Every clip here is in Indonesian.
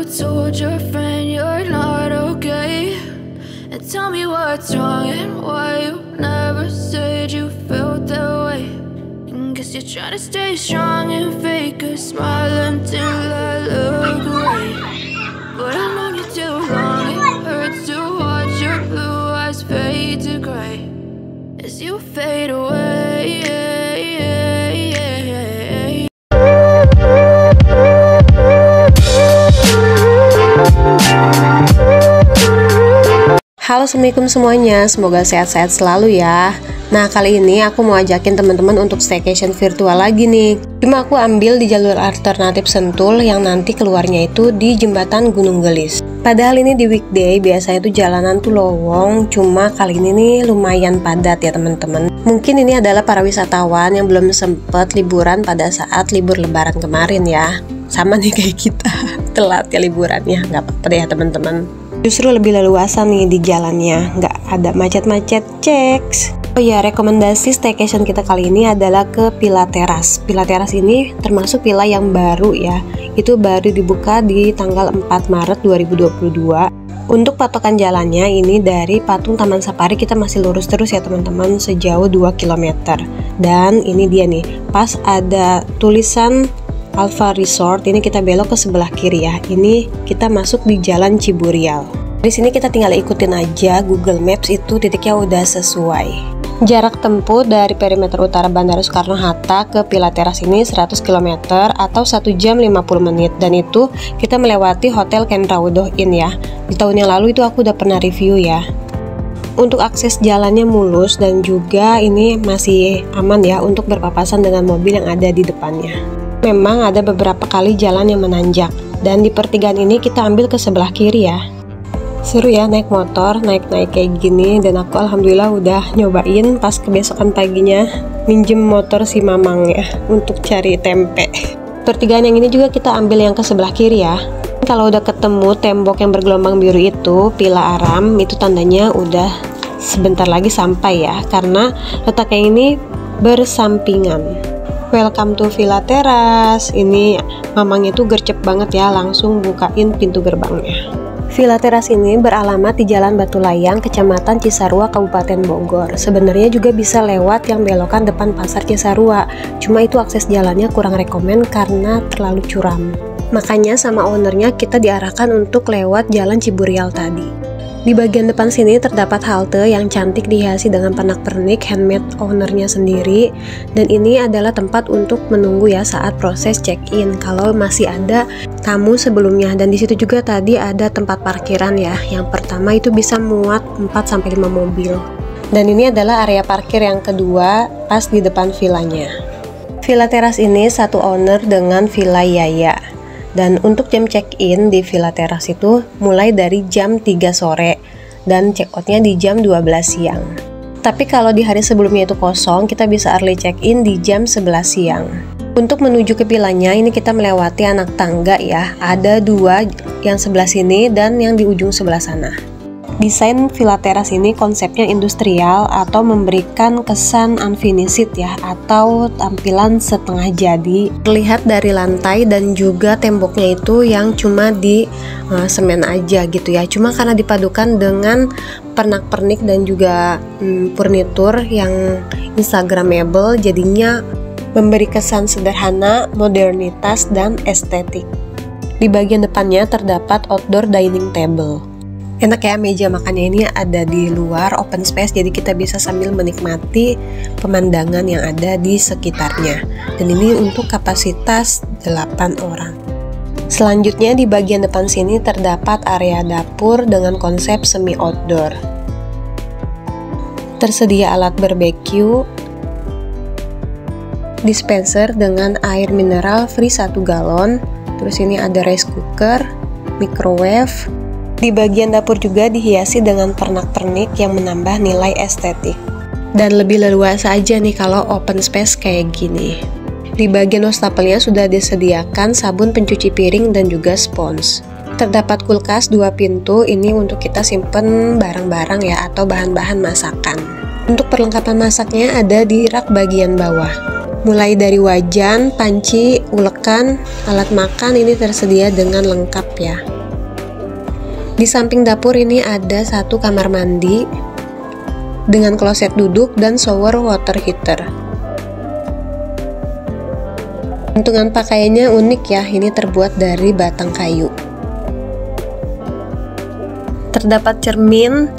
told your friend you're not okay? And tell me what's wrong and why you never said you felt that way. And guess you're trying to stay strong and fake a smile until I look away. But I've known you too long, it hurts to watch your blue eyes fade to gray as you fade away. Halo, assalamualaikum semuanya, semoga sehat-sehat selalu ya. Nah, kali ini aku mau ajakin teman-teman untuk staycation virtual lagi nih. Cuma aku ambil di jalur alternatif Sentul yang nanti keluarnya itu di jembatan Gunung Gelis. Padahal ini di weekday, biasanya itu jalanan tuh lowong, cuma kali ini nih lumayan padat ya teman-teman. Mungkin ini adalah para wisatawan yang belum sempet liburan pada saat libur lebaran kemarin ya. Sama nih kayak kita, telat ya liburannya, nggak apa-apa deh ya teman-teman. Justru lebih leluasa nih di jalannya, nggak ada macet-macet, ceks. Oh ya, rekomendasi staycation kita kali ini adalah ke Villa Teras. Villa Teras ini termasuk villa yang baru ya, itu baru dibuka di tanggal 4 Maret 2022. Untuk patokan jalannya ini dari Patung Taman Safari kita masih lurus terus ya teman-teman, sejauh 2 km. Dan ini dia nih, pas ada tulisan Alfa Resort, ini kita belok ke sebelah kiri ya. Ini kita masuk di Jalan Ciburial. Di sini kita tinggal ikutin aja Google Maps, itu titiknya udah sesuai. Jarak tempuh dari perimeter utara Bandara Soekarno-Hatta ke Villa Teras ini 100 km atau 1 jam 50 menit. Dan itu kita melewati Hotel Ken Rawdoh Inn ya. Di tahun yang lalu itu aku udah pernah review ya. Untuk akses jalannya mulus dan juga ini masih aman ya untuk berpapasan dengan mobil yang ada di depannya. Memang ada beberapa kali jalan yang menanjak, dan di pertigaan ini kita ambil ke sebelah kiri ya. Seru ya naik motor, naik-naik kayak gini, dan aku alhamdulillah udah nyobain pas kebesokan paginya minjem motor si Mamang ya untuk cari tempe. Pertigaan yang ini juga kita ambil yang ke sebelah kiri ya. Kalau udah ketemu tembok yang bergelombang biru itu, Villa Aram, itu tandanya udah sebentar lagi sampai ya, karena letaknya ini bersampingan. Welcome to Villa Teras. Ini mamangnya tuh gercep banget ya, langsung bukain pintu gerbangnya. Villa Teras ini beralamat di Jalan Batu Layang, Kecamatan Cisarua, Kabupaten Bogor. Sebenarnya juga bisa lewat yang belokan depan Pasar Cisarua. Cuma itu akses jalannya kurang rekomen karena terlalu curam. Makanya sama ownernya kita diarahkan untuk lewat Jalan Ciburial tadi. Di bagian depan sini terdapat halte yang cantik dihiasi dengan pernak-pernik handmade ownernya sendiri, dan ini adalah tempat untuk menunggu ya saat proses check-in kalau masih ada tamu sebelumnya. Dan di situ juga tadi ada tempat parkiran ya. Yang pertama itu bisa muat 4-5 mobil. Dan ini adalah area parkir yang kedua pas di depan villanya. Villa Teras ini satu owner dengan Villa Yaya. Dan untuk jam check-in di Villa Teras itu mulai dari jam 3 sore dan check-outnya di jam 12 siang. Tapi kalau di hari sebelumnya itu kosong, kita bisa early check-in di jam 11 siang. Untuk menuju ke villanya ini kita melewati anak tangga ya. Ada 2 yang sebelah sini dan yang di ujung sebelah sana. Desain Villa Teras ini konsepnya industrial atau memberikan kesan unfinished ya, atau tampilan setengah jadi. Terlihat dari lantai dan juga temboknya itu yang cuma di semen aja gitu ya. Cuma karena dipadukan dengan pernak-pernik dan juga furnitur yang instagramable, jadinya memberi kesan sederhana, modernitas, dan estetik. Di bagian depannya terdapat outdoor dining table. Enak ya, meja makannya ini ada di luar open space, jadi kita bisa sambil menikmati pemandangan yang ada di sekitarnya. Dan ini untuk kapasitas 8 orang. Selanjutnya di bagian depan sini terdapat area dapur dengan konsep semi outdoor. Tersedia alat barbeque, dispenser dengan air mineral free 1 galon. Terus ini ada rice cooker, microwave. Di bagian dapur juga dihiasi dengan pernak-pernik yang menambah nilai estetik. Dan lebih leluasa aja nih kalau open space kayak gini. Di bagian wastafelnya sudah disediakan sabun pencuci piring dan juga spons. Terdapat kulkas 2 pintu, ini untuk kita simpen barang-barang ya atau bahan-bahan masakan. Untuk perlengkapan masaknya ada di rak bagian bawah. Mulai dari wajan, panci, ulekan, alat makan ini tersedia dengan lengkap ya. Di samping dapur ini ada satu kamar mandi dengan kloset duduk dan shower water heater. Gantungan pakaiannya unik ya, ini terbuat dari batang kayu. Terdapat cermin,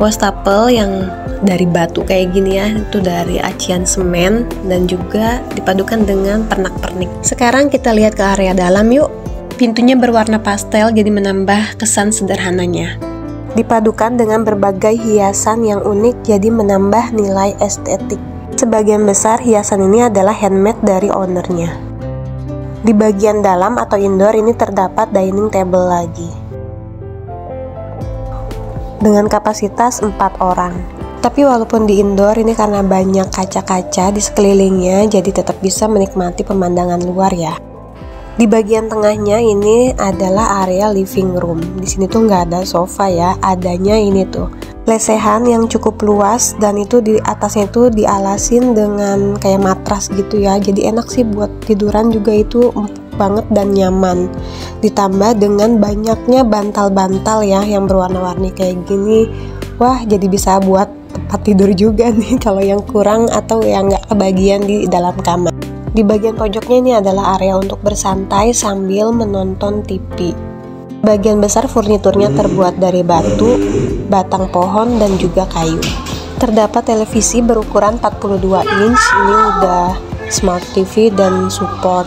wastafel yang dari batu kayak gini ya, itu dari acian semen dan juga dipadukan dengan pernak-pernik. Sekarang kita lihat ke area dalam yuk. Pintunya berwarna pastel jadi menambah kesan sederhananya. Dipadukan dengan berbagai hiasan yang unik jadi menambah nilai estetik. Sebagian besar hiasan ini adalah handmade dari ownernya. Di bagian dalam atau indoor ini terdapat dining table lagi. Dengan kapasitas 4 orang. Tapi walaupun di indoor ini karena banyak kaca-kaca di sekelilingnya jadi tetap bisa menikmati pemandangan luar ya. Di bagian tengahnya ini adalah area living room. Di sini tuh nggak ada sofa ya, adanya ini tuh lesehan yang cukup luas dan itu di atasnya itu dialasin dengan kayak matras gitu ya. Jadi enak sih buat tiduran juga, itu empuk banget dan nyaman. Ditambah dengan banyaknya bantal-bantal ya yang berwarna-warni kayak gini. Wah, jadi bisa buat tempat tidur juga nih kalau yang kurang atau yang nggak kebagian di dalam kamar. Di bagian pojoknya ini adalah area untuk bersantai sambil menonton TV. Bagian besar furniturnya terbuat dari batu, batang pohon, dan juga kayu. Terdapat televisi berukuran 42 inch, ini udah smart TV dan support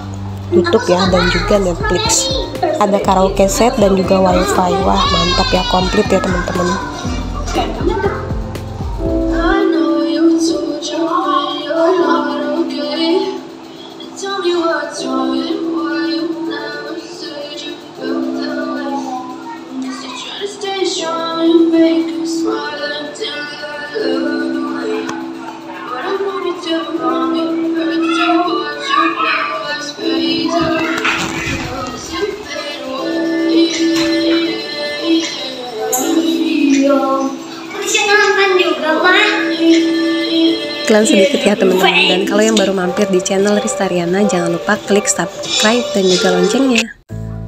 YouTube ya, dan juga Netflix. Ada karaoke set dan juga wifi. Wah, mantap ya, komplit ya teman-teman. Iklan sedikit ya teman-teman, dan kalau yang baru mampir di channel Ristariana jangan lupa klik subscribe dan juga loncengnya.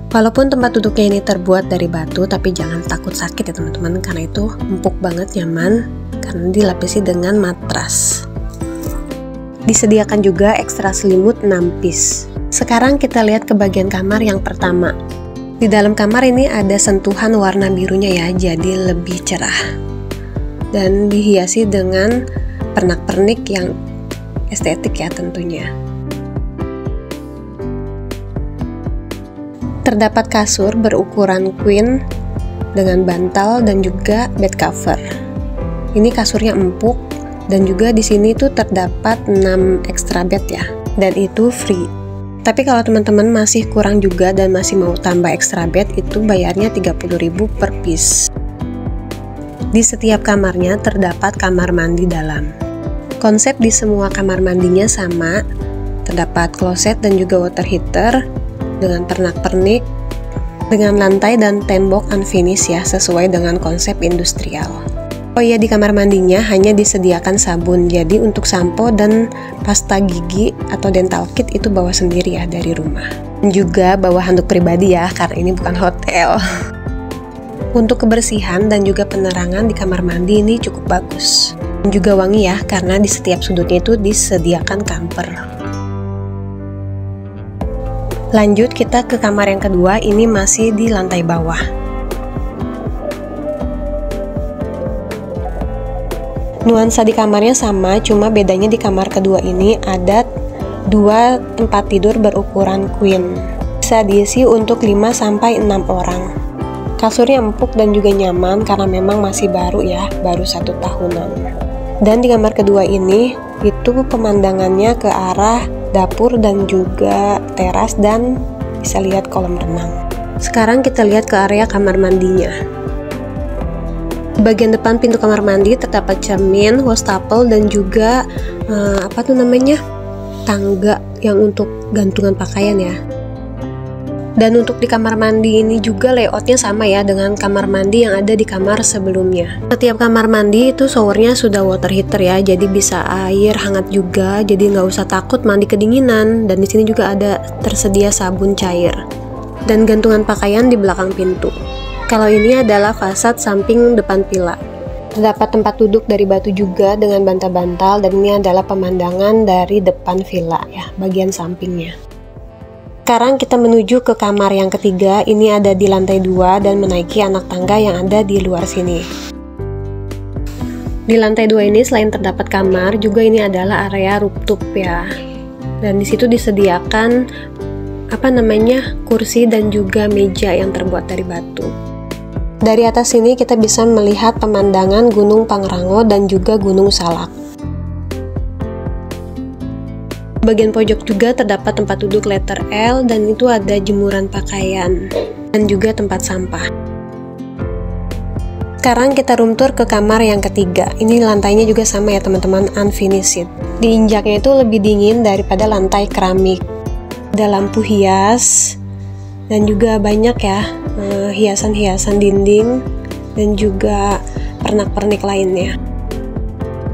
Walaupun tempat duduknya ini terbuat dari batu, tapi jangan takut sakit ya teman-teman, karena itu empuk banget, nyaman karena dilapisi dengan matras. Disediakan juga ekstra selimut 6 piece. Sekarang kita lihat ke bagian kamar yang pertama. Di dalam kamar ini ada sentuhan warna birunya ya, jadi lebih cerah dan dihiasi dengan pernak-pernik yang estetik ya tentunya. Terdapat kasur berukuran queen dengan bantal dan juga bed cover. Ini kasurnya empuk dan juga di sini tuh terdapat 6 extra bed ya, dan itu free. Tapi kalau teman-teman masih kurang juga dan masih mau tambah extra bed, itu bayarnya 30.000 per piece. Di setiap kamarnya terdapat kamar mandi dalam. Konsep di semua kamar mandinya sama, terdapat kloset dan juga water heater dengan pernak-pernik, dengan lantai dan tembok unfinished ya, sesuai dengan konsep industrial. Oh iya, di kamar mandinya hanya disediakan sabun, jadi untuk sampo dan pasta gigi atau dental kit itu bawa sendiri ya dari rumah. Dan juga bawa handuk pribadi ya, karena ini bukan hotel. Untuk kebersihan dan juga penerangan di kamar mandi ini cukup bagus. Dan juga wangi ya, karena di setiap sudutnya itu disediakan camper. Lanjut kita ke kamar yang kedua, ini masih di lantai bawah. Nuansa di kamarnya sama, cuma bedanya di kamar kedua ini ada 2 tempat tidur berukuran queen. Bisa diisi untuk 5-6 orang. Kasurnya empuk dan juga nyaman karena memang masih baru ya, baru 1 tahunan. Dan di kamar kedua ini itu pemandangannya ke arah dapur dan juga teras dan bisa lihat kolam renang. Sekarang kita lihat ke area kamar mandinya. Bagian depan pintu kamar mandi terdapat cermin, wastafel dan juga tangga yang untuk gantungan pakaian ya. Dan untuk di kamar mandi ini juga layoutnya sama ya dengan kamar mandi yang ada di kamar sebelumnya. Setiap kamar mandi itu showernya sudah water heater ya, jadi bisa air hangat juga, jadi nggak usah takut mandi kedinginan. Dan di sini juga ada tersedia sabun cair. dan gantungan pakaian di belakang pintu. Kalau ini adalah fasad samping depan villa. Terdapat tempat duduk dari batu juga dengan bantal-bantal, dan ini adalah pemandangan dari depan villa ya, bagian sampingnya. Sekarang kita menuju ke kamar yang ketiga. Ini ada di lantai 2 dan menaiki anak tangga yang ada di luar sini. Di lantai 2 ini selain terdapat kamar, juga ini adalah area rooftop ya. Dan di situ disediakan kursi dan juga meja yang terbuat dari batu. Dari atas sini kita bisa melihat pemandangan Gunung Pangrango dan juga Gunung Salak. Bagian pojok juga terdapat tempat duduk letter L, dan itu ada jemuran pakaian dan juga tempat sampah. Sekarang kita room tour ke kamar yang ketiga. Ini lantainya juga sama ya teman-teman, unfinished. Diinjaknya itu lebih dingin daripada lantai keramik. Ada lampu hias dan juga banyak ya hiasan-hiasan dinding dan juga pernak-pernik lainnya.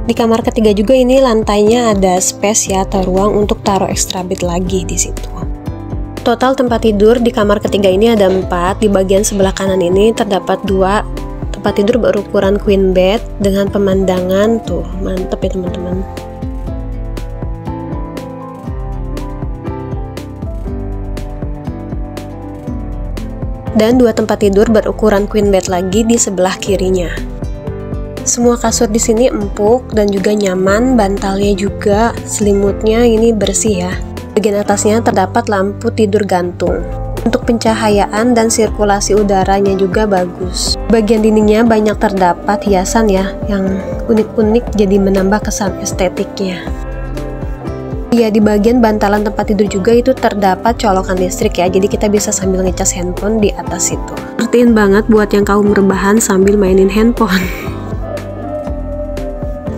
Di kamar ketiga juga ini lantainya ada space ya, atau ruang untuk taruh extra bed lagi di situ. Total tempat tidur di kamar ketiga ini ada 4. Di bagian sebelah kanan ini terdapat 2 tempat tidur berukuran queen bed dengan pemandangan tuh, mantep ya teman-teman. Dan 2 tempat tidur berukuran queen bed lagi di sebelah kirinya. Semua kasur di sini empuk dan juga nyaman, bantalnya juga, selimutnya ini bersih ya. Bagian atasnya terdapat lampu tidur gantung. Untuk pencahayaan dan sirkulasi udaranya juga bagus. Bagian dindingnya banyak terdapat hiasan ya, yang unik-unik jadi menambah kesan estetiknya. Ya, di bagian bantalan tempat tidur juga itu terdapat colokan listrik ya, jadi kita bisa sambil ngecas handphone di atas itu. Ngertiin banget buat yang kaum rebahan sambil mainin handphone.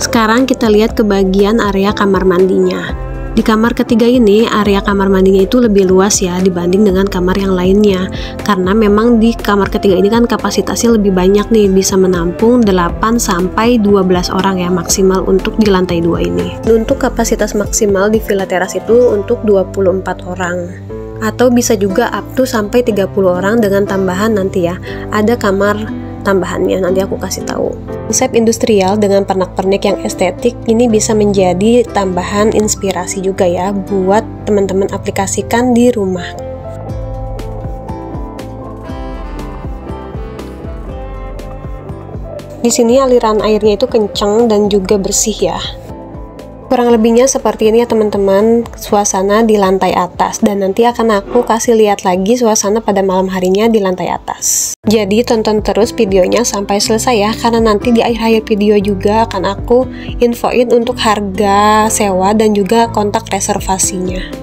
Sekarang kita lihat ke bagian area kamar mandinya. Di kamar ketiga ini, area kamar mandinya itu lebih luas ya dibanding dengan kamar yang lainnya. Karena memang di kamar ketiga ini kan kapasitasnya lebih banyak nih, bisa menampung 8-12 orang ya maksimal untuk di lantai 2 ini. Untuk kapasitas maksimal di villa teras itu untuk 24 orang. Atau bisa juga up to sampai 30 orang dengan tambahan nanti ya. Ada kamar tambahannya, nanti aku kasih tahu. Konsep industrial dengan pernak-pernik yang estetik ini bisa menjadi tambahan inspirasi juga ya buat teman-teman aplikasikan di rumah. Di sini aliran airnya itu kencang dan juga bersih ya. Kurang lebihnya seperti ini ya teman-teman, suasana di lantai atas, dan nanti akan aku kasih lihat lagi suasana pada malam harinya di lantai atas. Jadi tonton terus videonya sampai selesai ya, karena nanti di akhir-akhir video juga akan aku infoin untuk harga sewa dan juga kontak reservasinya.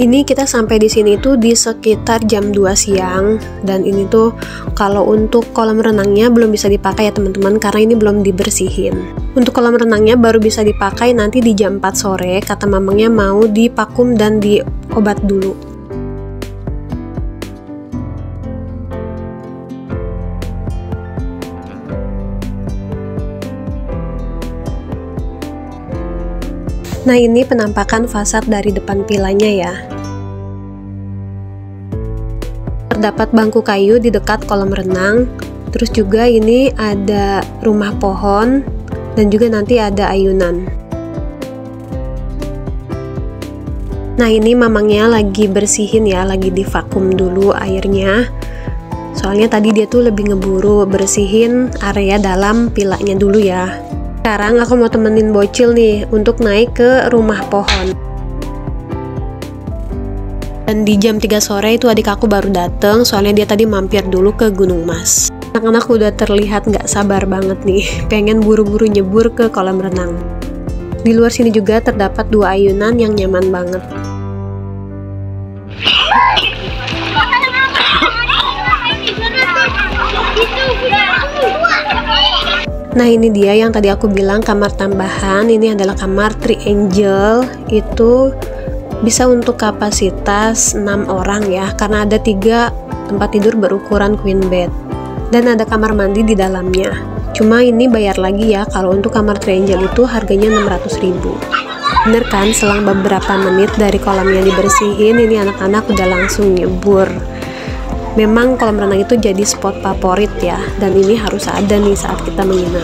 Ini kita sampai di sini tuh di sekitar jam 2 siang, dan ini tuh kalau untuk kolam renangnya belum bisa dipakai ya teman-teman karena ini belum dibersihin. Untuk kolam renangnya baru bisa dipakai nanti di jam 4 sore, kata mamangnya mau dipakum dan diobat dulu. Nah, ini penampakan fasad dari depan villanya ya. Terdapat bangku kayu di dekat kolam renang. Terus juga ini ada rumah pohon dan juga nanti ada ayunan. Nah, ini mamangnya lagi bersihin ya, lagi divakum dulu airnya. Soalnya tadi dia tuh lebih ngeburu bersihin area dalam villanya dulu ya. Sekarang aku mau temenin bocil nih untuk naik ke rumah pohon. Dan di jam 3 sore itu adik aku baru dateng, soalnya dia tadi mampir dulu ke Gunung Mas. Anak-anak udah terlihat nggak sabar banget nih, pengen buru-buru nyebur ke kolam renang. Di luar sini juga terdapat 2 ayunan yang nyaman banget. Nah, ini dia yang tadi aku bilang kamar tambahan. Ini adalah kamar triangle, itu bisa untuk kapasitas 6 orang ya, karena ada 3 tempat tidur berukuran queen bed dan ada kamar mandi di dalamnya. Cuma ini bayar lagi ya, kalau untuk kamar triangle itu harganya 600.000. Bener kan, selang beberapa menit dari kolam yang dibersihin, ini anak-anak udah langsung nyebur. Memang kolam renang itu jadi spot favorit ya, dan ini harus ada nih saat kita menginap.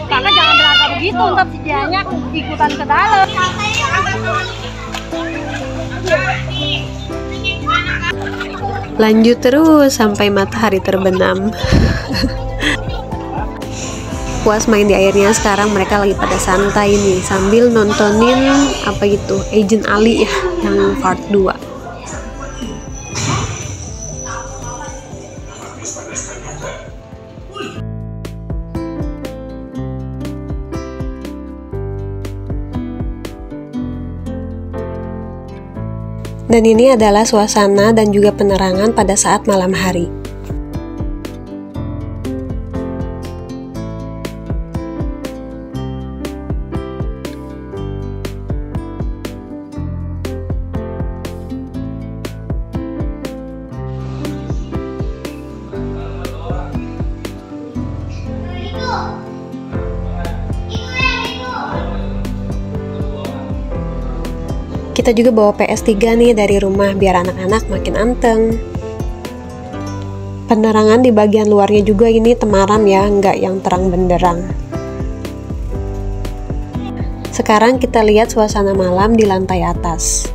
Kakak jangan berangkat begitu, untuk sedianya ikutan ke dalam. Lanjut terus sampai matahari terbenam. Puas main di airnya, sekarang mereka lagi pada santai nih sambil nontonin apa gitu, Agent Ali ya, yang part 2. Dan ini adalah suasana dan juga penerangan pada saat malam hari. Kita juga bawa PS3 nih dari rumah biar anak-anak makin anteng. Penerangan di bagian luarnya juga ini temaram ya, nggak yang terang benderang. Sekarang kita lihat suasana malam di lantai atas.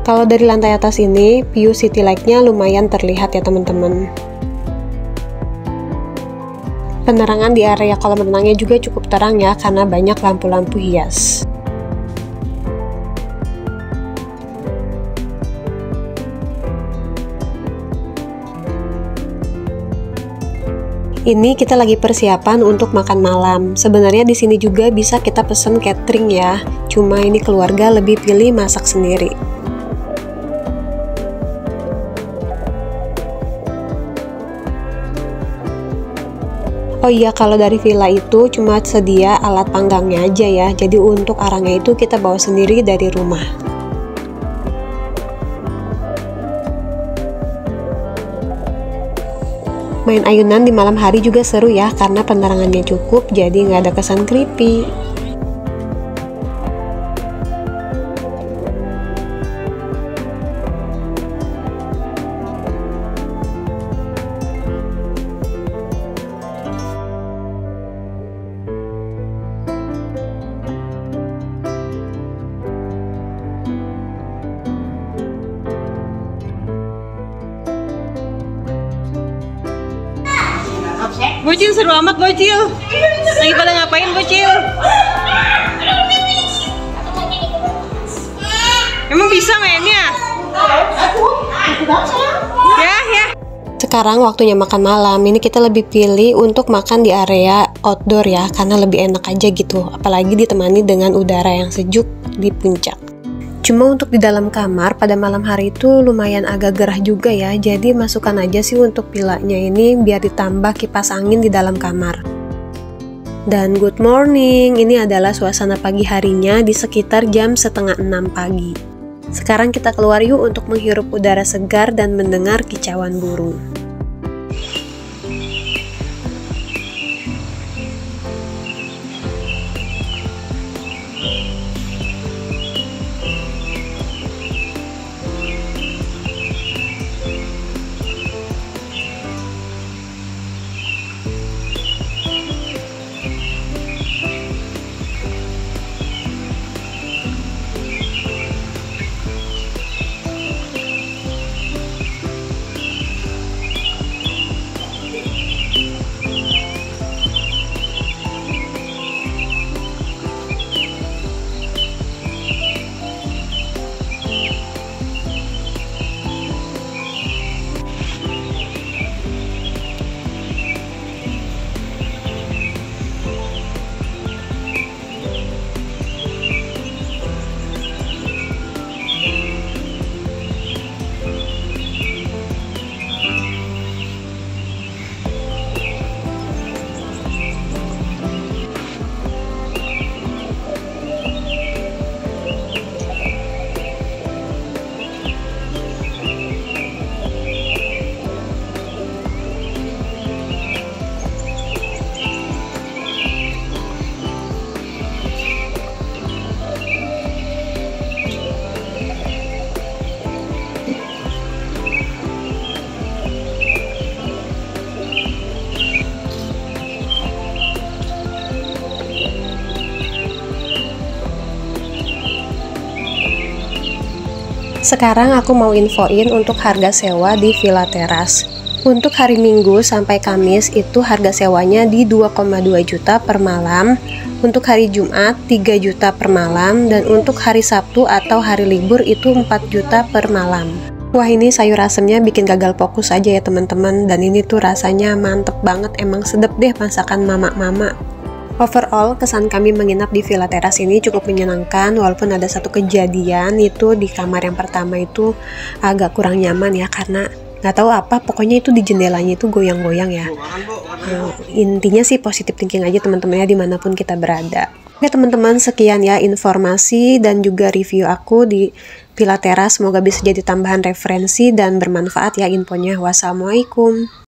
Kalau dari lantai atas ini, view city light-nya lumayan terlihat ya teman-teman. Penerangan di area kolam renangnya juga cukup terang ya, karena banyak lampu-lampu hias. Ini kita lagi persiapan untuk makan malam. Sebenarnya di sini juga bisa kita pesen catering ya, cuma ini keluarga lebih pilih masak sendiri. Oh iya, kalau dari villa itu cuma sedia alat panggangnya aja ya, jadi untuk arangnya itu kita bawa sendiri dari rumah. Main ayunan di malam hari juga seru ya, karena penerangannya cukup, jadi nggak ada kesan creepy. Bocil seru amat Bocil. Lagi pada ngapain Bocil? Emang bisa mainnya? Ya. Sekarang waktunya makan malam. Ini kita lebih pilih untuk makan di area outdoor ya, karena lebih enak aja gitu. Apalagi ditemani dengan udara yang sejuk di puncak. Cuma untuk di dalam kamar pada malam hari itu lumayan agak gerah juga ya, jadi masukkan aja sih untuk villanya ini biar ditambah kipas angin di dalam kamar. Dan good morning, ini adalah suasana pagi harinya di sekitar jam 5:30 pagi. Sekarang kita keluar yuk untuk menghirup udara segar dan mendengar kicauan burung. Sekarang aku mau infoin untuk harga sewa di Villa Teras. Untuk hari Minggu sampai Kamis itu harga sewanya di 2,2 juta per malam. Untuk hari Jumat 3 juta per malam, dan untuk hari Sabtu atau hari libur itu 4 juta per malam. Wah, ini sayur asemnya bikin gagal fokus aja ya teman-teman, dan ini tuh rasanya mantep banget, emang sedep deh masakan mama-mama. Overall, kesan kami menginap di Villa Teras ini cukup menyenangkan, walaupun ada satu kejadian itu di kamar yang pertama itu agak kurang nyaman ya, karena nggak tahu apa, pokoknya itu di jendelanya itu goyang-goyang ya. Intinya sih positive thinking aja teman-teman ya, dimanapun kita berada. Oke teman-teman, sekian ya informasi dan juga review aku di Villa Teras. Semoga bisa jadi tambahan referensi dan bermanfaat ya infonya. Wassalamualaikum.